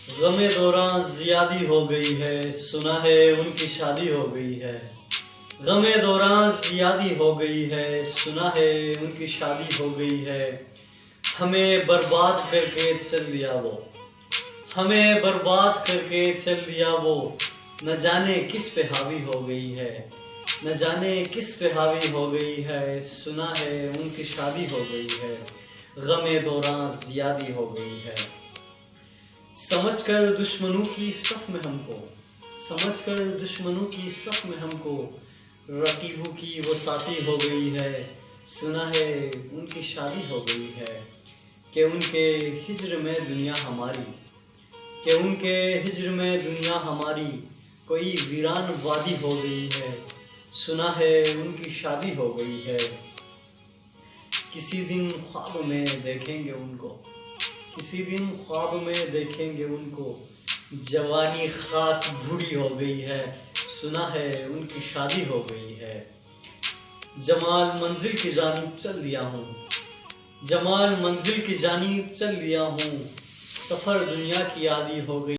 غم دوران زیادی ہو گئی ہے، سنا ہے ان کی شادی ہو گئی ہے۔ غم دوران زیادی ہو گئی ہے، سنا ہے ان کی شادی ہو گئی ہے۔ ہمیں برباد کر کے چل دیا وہ، ہمیں برباد کر کے چل دیا وہ، نہ جانے کس پہ حاوی ہو گئی ہے، نہ جانے کس پہ حاوی ہو گئی ہے۔ سنا ہے ان کی شادی ہو گئی ہے، غم دوران زیادی ہو گئی ہے۔ سمجھ کر دشمنوں کی صف میں ہم کو، سمجھ کر دشمنوں کی صف میں ہم کو، رقیبوں کی وہ ساتھی ہو گئی ہے۔ سنا ہے ان کی شادی ہو گئی ہے، کہ ان کے ہجر میں دنیا ہماری، کہ ان کے ہجر میں دنیا ہماری، کوئی ویران وادی ہو گئی ہے۔ سنا ہے ان کی شادی ہو گئی ہے۔ کسی دن خواب میں دیکھیں گے ان کو، کسی دن خواب میں دیکھیں گے ان کو، جوانی خاک بوڑھی ہو گئی ہے۔ سنا ہے ان کی شادی ہو گئی ہے۔ جمال منزل کی جانب چل دیا ہوں، جمال منزل کی جانب چل دیا ہوں، سفر دنیا کی عادی ہو گئی۔